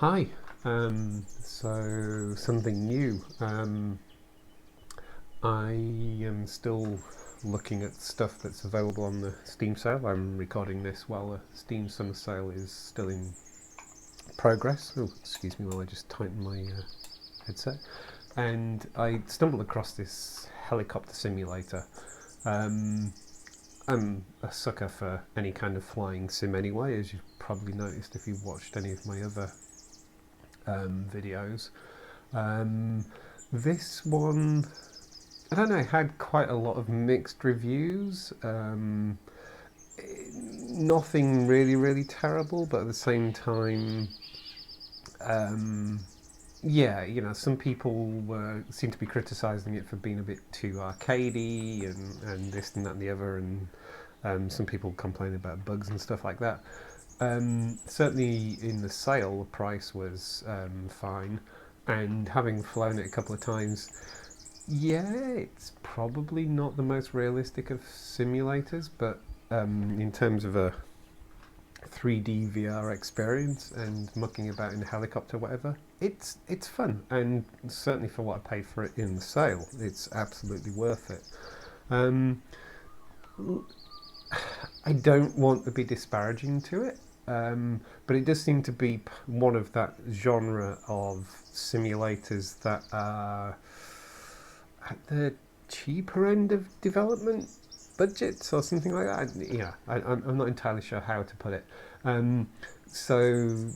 Hi. So something new. I am still looking at stuff that's available on the Steam sale. I'm recording this while the Steam summer sale is still in progress. Oh, excuse me while I just tighten my headset. And I stumbled across this helicopter simulator. Um, I'm a sucker for any kind of flying sim anyway, as you've probably noticed if you've watched any of my other videos. Um, this one, I don't know, had quite a lot of mixed reviews. Nothing really terrible, but at the same time, um, yeah, some people seem to be criticising it for being a bit too arcadey and this and that and the other, and some people complain about bugs and stuff like that. Certainly in the sale, the price was fine, and having flown it a couple of times, yeah, it's probably not the most realistic of simulators, but in terms of a 3D VR experience and mucking about in a helicopter, whatever, it's fun, and certainly for what I paid for it in the sale, it's absolutely worth it. Um, I don't want to be disparaging to it, but it does seem to be one of that genre of simulators that are at the cheaper end of development budgets or something like that. Yeah, I'm not entirely sure how to put it. So,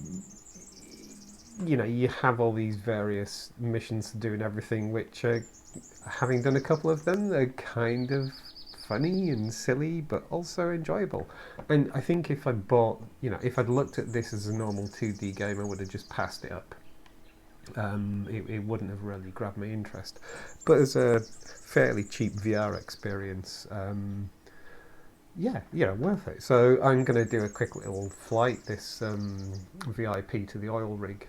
you have all these various missions to do and everything, which, having done a couple of them, they're kind of funny and silly, but also enjoyable. And I think if if I'd looked at this as a normal 2D game, I would have just passed it up. It wouldn't have really grabbed my interest. But as a fairly cheap VR experience, yeah, worth it. So I'm going to do a quick little flight, this VIP to the oil rig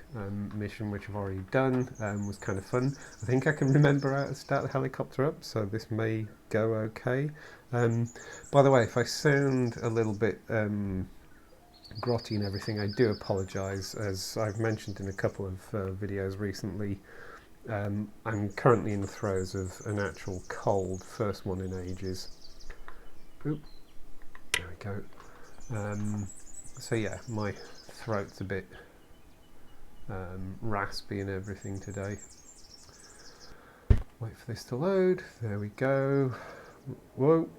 mission, which I've already done. Was kind of fun. I think I can remember how to start the helicopter up, so this may go okay. By the way, if I sound a little bit grotty and everything, I do apologise. As I've mentioned in a couple of videos recently, I'm currently in the throes of an actual cold, first one in ages. Oop. There we go. So yeah, my throat's a bit raspy and everything today. Wait for this to load. There we go. Whoa.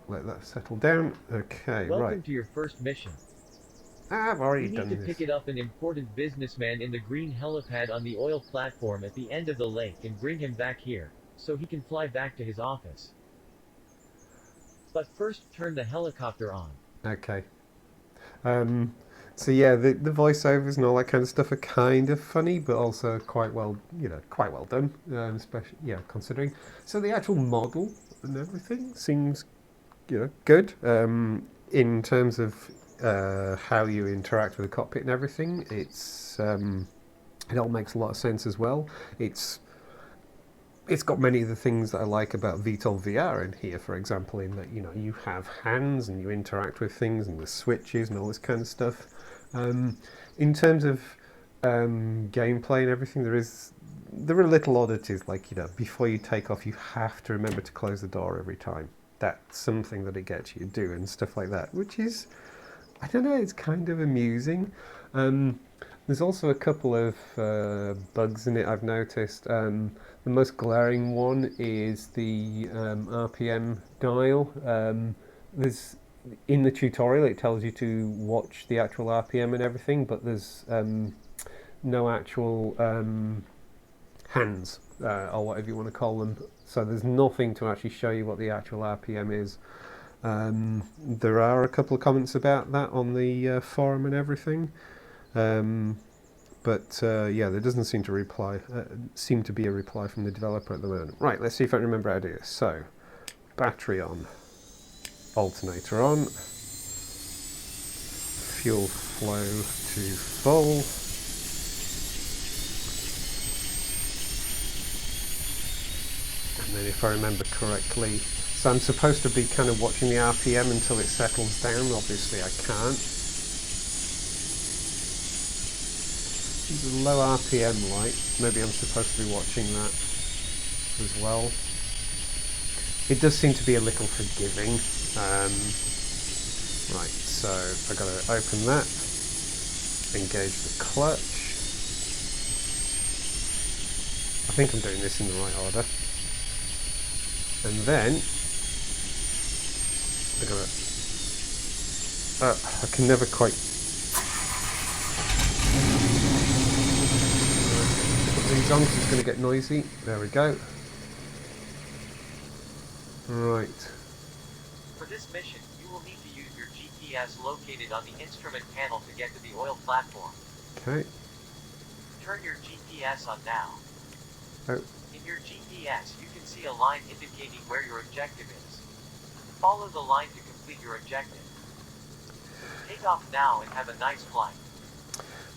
Let that settle down. Okay, Welcome right. to your first mission. I've already You done need to this. pick it up an important businessman in the green helipad on the oil platform at the end of the lake and bring him back here, so he can fly back to his office. But first, turn the helicopter on. Okay. So yeah, the voiceovers and all that kind of stuff are kind of funny, but also quite well done. Especially, yeah, considering. So the actual model and everything seems, good. In terms of how you interact with the cockpit and everything, it all makes a lot of sense as well. It's got many of the things that I like about VTOL VR in here, for example, in that you have hands and you interact with things and the switches and all this kind of stuff. In terms of gameplay and everything, there are little oddities, like before you take off, you have to remember to close the door every time. That's something that it gets you to do and stuff like that, which is, I don't know, it's kind of amusing. There's also a couple of bugs in it I've noticed. The most glaring one is the RPM dial. There's in the tutorial it tells you to watch the actual RPM and everything, but there's no actual hands or whatever you want to call them. So there's nothing to actually show you what the actual RPM is. There are a couple of comments about that on the forum and everything. But yeah, there doesn't seem to be a reply from the developer at the moment. Right, let's see if I can remember how to do this. So, battery on, alternator on, fuel flow to full. And then if I remember correctly, so I'm supposed to be kind of watching the RPM until it settles down. Obviously I can't. It's a low RPM light. Maybe I'm supposed to be watching that as well. It does seem to be a little forgiving. Right, so I've got to open that, engage the clutch. I think I'm doing this in the right order. And then I got to. I can never quite. Put these on, 'cause it's going to get noisy. There we go. Right. For this mission, you will need to use your GPS located on the instrument panel to get to the oil platform. Okay. Turn your GPS on now. Oh. In your GPS, you can see a line indicating where your objective is. Follow the line to complete your objective. Take off now and have a nice flight.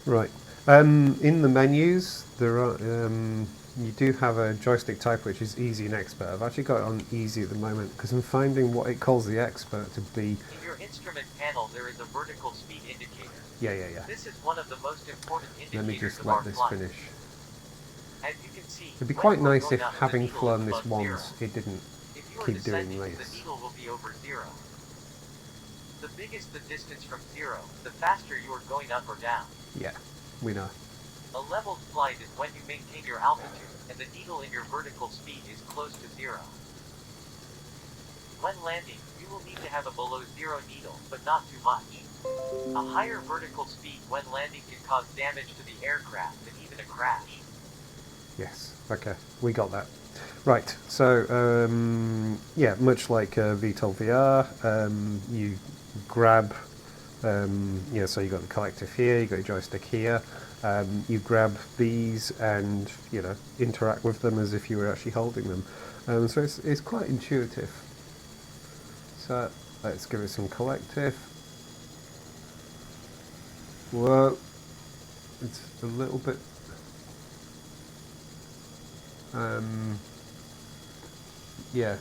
Right. In the menus, there are you do have a joystick type which is easy and expert. I've actually got it on easy at the moment because I'm finding what it calls the expert to be. In your instrument panel, there is a vertical speed indicator. Yeah. This is one of the most important indicators Let me just of our let this flight. finish. As you can see, It'd be when quite you are nice going if, up, the having needle flown is this above once, zero. it didn't If you are keep doing descending, this. the needle will be over zero. The biggest the distance from zero, the faster you are going up or down. Yeah, we know. A leveled flight is when you maintain your altitude, and the needle in your vertical speed is close to zero. When landing, you will need to have a below zero needle, but not too much. A higher vertical speed when landing can cause damage to the aircraft and even a crash. Yes, okay, we got that. Right, so, yeah, much like VTOL VR, you grab, so you got the collective here, you got your joystick here, you grab these and, interact with them as if you were actually holding them. So it's quite intuitive. So, let's give it some collective. Whoa, it's a little bit... yeah,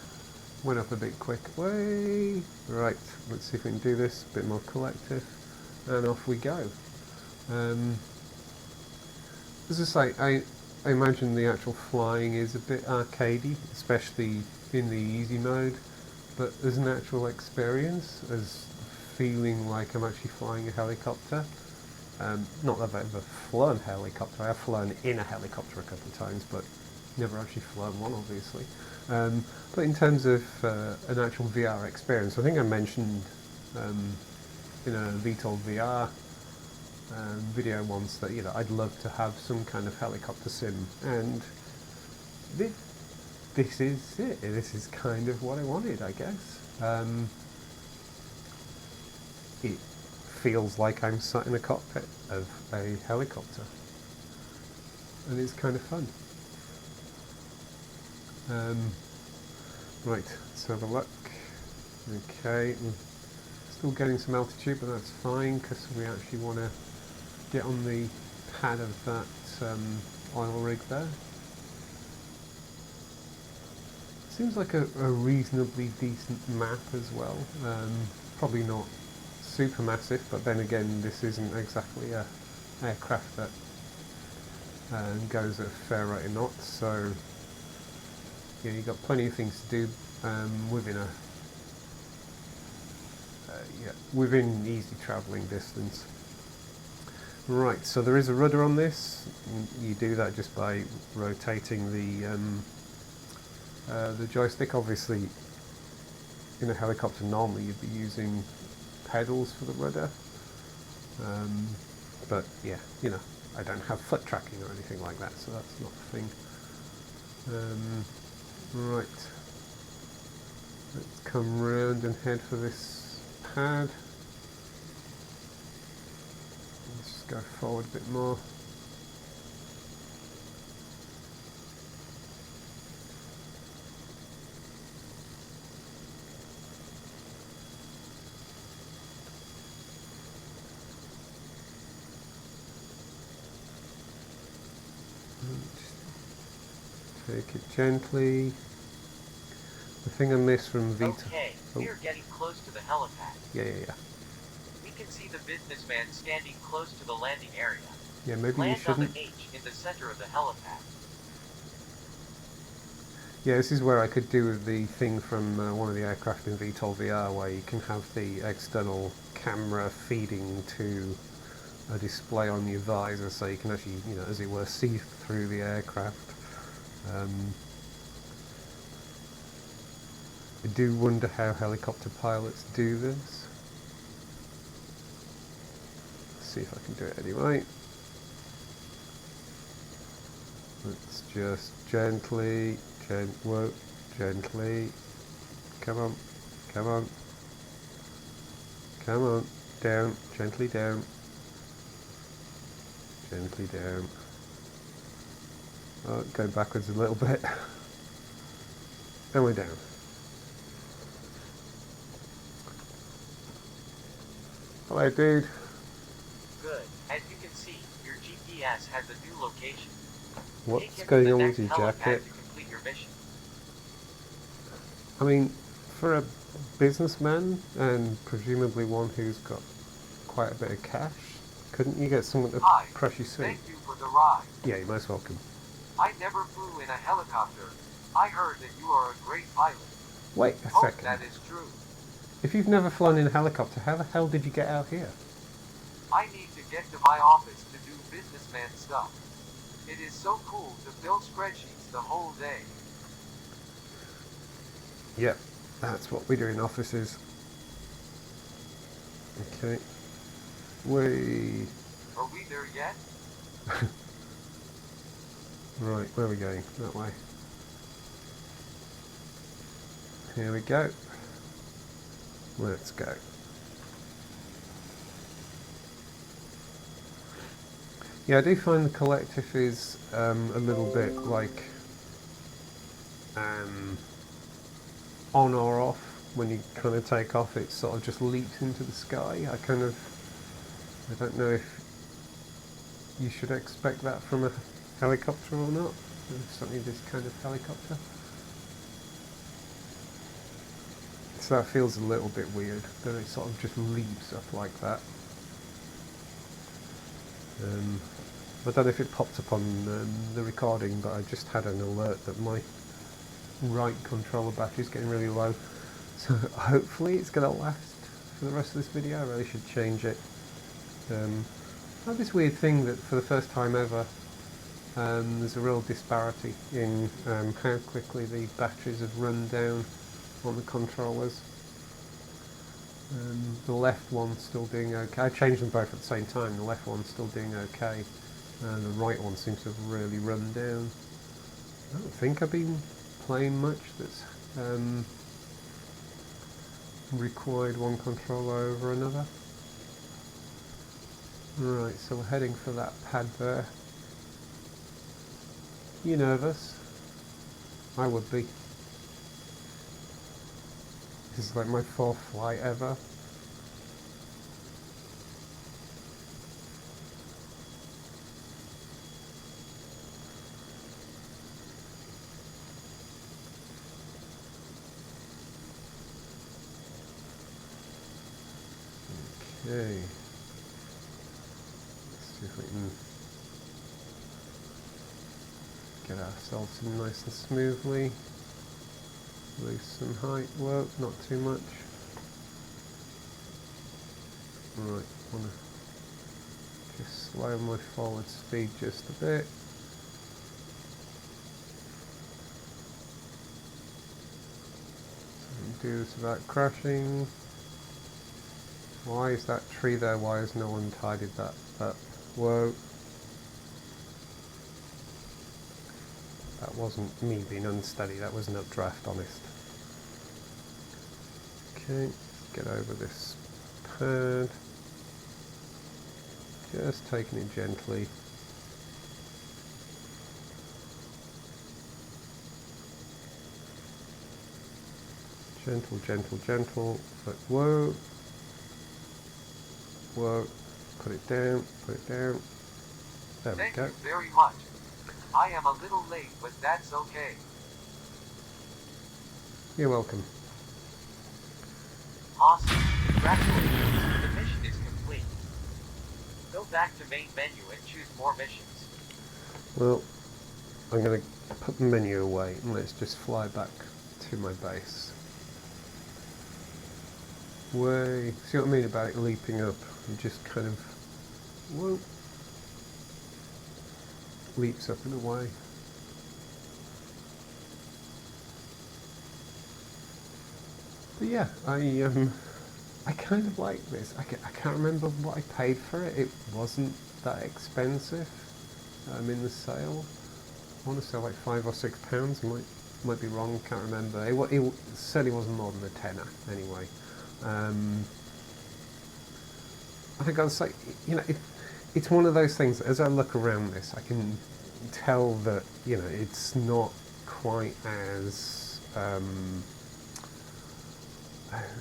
went up a bit quick. Way right. Let's see if we can do this. A bit more collective, and off we go. As I say, I imagine the actual flying is a bit arcadey, especially in the easy mode. But as an actual experience, as feeling like I'm actually flying a helicopter. Not that I've ever flown a helicopter. I have flown in a helicopter a couple of times, but never actually flown one, obviously. But in terms of an actual VR experience, I think I mentioned in a VTOL VR video once that I'd love to have some kind of helicopter sim, and this is it. This is kind of what I wanted, I guess. It feels like I'm sat in a cockpit of a helicopter, and it's kind of fun. Right, let's have a look. Okay, we're still getting some altitude, but that's fine because we actually want to get on the pad of that oil rig there. Seems like a reasonably decent map as well. Probably not super massive, but then again, this isn't exactly a aircraft that goes at a fair rate of knots, so you've got plenty of things to do within easy travelling distance. Right, so there is a rudder on this. You do that just by rotating the joystick. Obviously, in a helicopter normally you'd be using pedals for the rudder, but yeah, I don't have foot tracking or anything like that, so that's not a thing. Right, let's come round and head for this pad. Let's just go forward a bit more. Take it gently. The thing I missed from Vita. Okay, we are getting close to the helipad. Yeah. We can see the businessman standing close to the landing area. Yeah, maybe you Land on shouldn't. the H in the center of the helipad. Yeah, this is where I could do the thing from one of the aircraft in VTOL VR where you can have the external camera feeding to a display on your visor so you can actually, as it were, see through the aircraft. I do wonder how helicopter pilots do this. Let's see if I can do it anyway. Let's just gently, whoa, gently, come on, come on, come on, down, gently down, gently down. Oh, go backwards a little bit. And we're down. Hello, dude. Good. As you can see, your GPS has a new location. What's going on with your jacket? To complete your mission. I mean, for a businessman, and presumably one who's got quite a bit of cash, couldn't you get someone to press your seat? Thank you for the ride. Yeah, you're most welcome. I never flew in a helicopter. I heard that you are a great pilot. Wait a Hope second. that is true. If you've never flown in a helicopter, how the hell did you get out here? I need to get to my office to do businessman stuff. It is so cool to build spreadsheets the whole day. Yep, that's what we do in offices. Okay. Are we there yet? Right, where are we going? That way. Here we go. Let's go. Yeah, I do find the collective is a little bit like on or off. When you kind of take off, it sort of just leaps into the sky. I don't know if you should expect that from a helicopter or not. Certainly this kind of helicopter. So that feels a little bit weird, that it sort of just leaps up like that. I don't know if it popped up on the recording, but I just had an alert that my right controller battery is getting really low. So hopefully it's going to last for the rest of this video. I really should change it. I have this weird thing that for the first time ever, there's a real disparity in how quickly the batteries have run down on the controllers. The left one's still doing okay. I changed them both at the same time. The left one's still doing okay, and the right one seems to have really run down. I don't think I've been playing much that's required one controller over another. Right, so we're heading for that pad there. You nervous? I would be. This is like my 4th flight ever. Okay. Let's see if we can get ourselves in nice and smoothly. Lose some height. Whoa, not too much. Right, want to just slow my forward speed just a bit. So do this without crashing. Why is that tree there? Why has no one tidied that up? Whoa. That wasn't me being unsteady, that was an updraft, honest. Okay, get over this pad. Just taking it gently. Gentle, gentle, gentle. But whoa. Whoa. Put it down, put it down. There we go. Thank you very much. I am a little late, but that's okay. You're welcome. Awesome. Congratulations. The mission is complete. back to main menu and choose more missions. Well, I'm going to put the menu away and let's just fly back to my base. Way, see what I mean about it leaping up? It just kind of, whoa, leaps up and away. But yeah, I kind of like this. I can't remember what I paid for it. It wasn't that expensive in the sale. I want to say like £5 or £6. Might be wrong. Can't remember. It certainly wasn't more than a tenner anyway. I think I'd say, you know, it's one of those things that as I look around this, I can tell that, you know, it's not quite as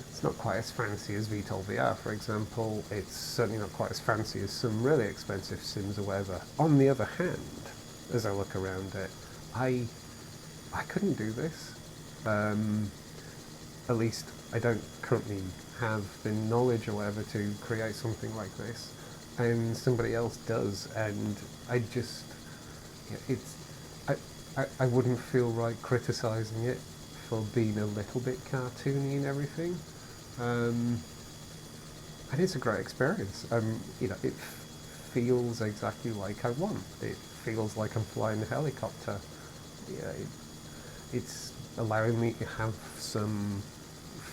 it's not quite as fancy as VTOL VR, for example. It's certainly not quite as fancy as some really expensive sims or whatever. On the other hand, as I look around it, I couldn't do this. At least I don't currently have the knowledge or whatever to create something like this, and somebody else does, and I just, I wouldn't feel right criticising it for being a little bit cartoony and everything. And it's a great experience. You know, it feels exactly like I want. It feels like I'm flying a helicopter. Yeah, it's allowing me to have some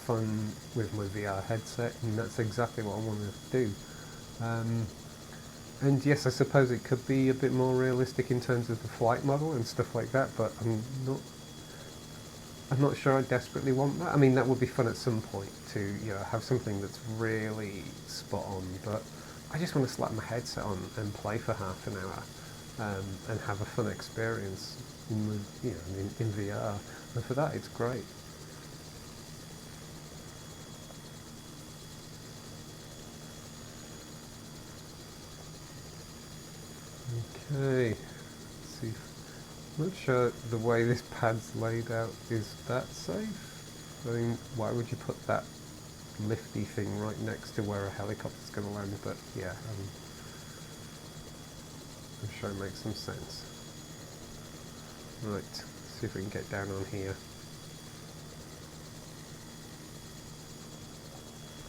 fun with my VR headset, and that's exactly what I want to do. And yes, I suppose it could be a bit more realistic in terms of the flight model and stuff like that, but I'm not sure I desperately want that. I mean, that would be fun at some point to, you know, have something that's really spot on, but I just want to slap my headset on and play for half an hour and have a fun experience in VR. And for that, it's great. Okay, let's see. I'm not sure the way this pad's laid out is that safe. I mean, why would you put that lifty thing right next to where a helicopter's going to land? But yeah, I'm sure it makes some sense. Right, see if we can get down on here.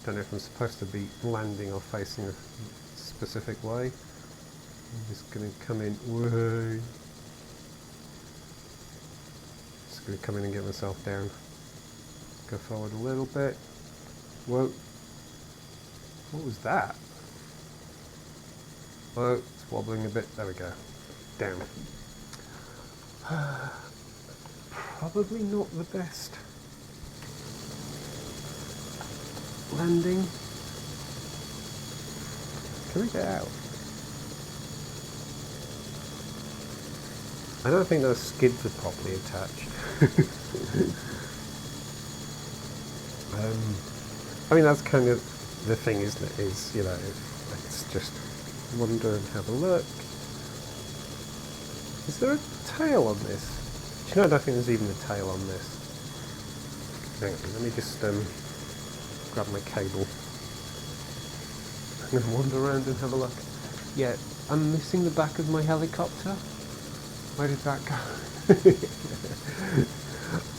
Don't know if I'm supposed to be landing or facing a specific way. I'm just going to come in way. Just going to come in and get myself down. Go forward a little bit. Whoa. What was that? Whoa, it's wobbling a bit. There we go. Down. Probably not the best landing. Can I get out? I don't think those skids are properly attached. I mean, that's kind of the thing, isn't it? Is, you know, let's just wander and have a look. Is there a tail on this? Do you know, I don't think there's even a tail on this. Hang on, let me just grab my cable. I'm going to wander around and have a look. Yeah, I'm missing the back of my helicopter. Where did that go?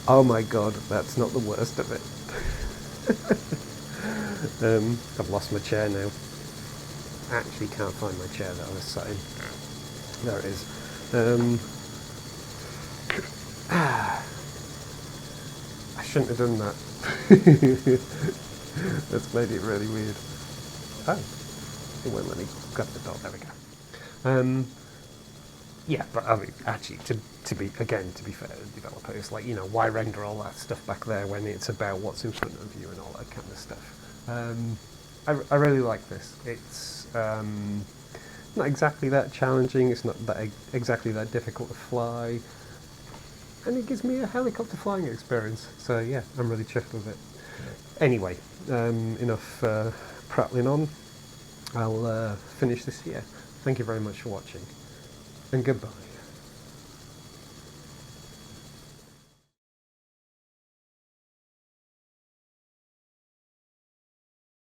Oh my god, that's not the worst of it. I've lost my chair now. Actually can't find my chair that I was sat in. There it is. I shouldn't have done that. That's made it really weird. Oh, it won't let me grab the door. There we go. Yeah, but I mean, actually, to be fair to the developer, it's like, you know, why render all that stuff back there when it's about what's in front of you and all that kind of stuff. I really like this. It's not exactly that challenging. It's not that exactly that difficult to fly, and it gives me a helicopter flying experience. So yeah, I'm really chuffed with it. Anyway, enough prattling on. I'll finish this here. Thank you very much for watching, and goodbye.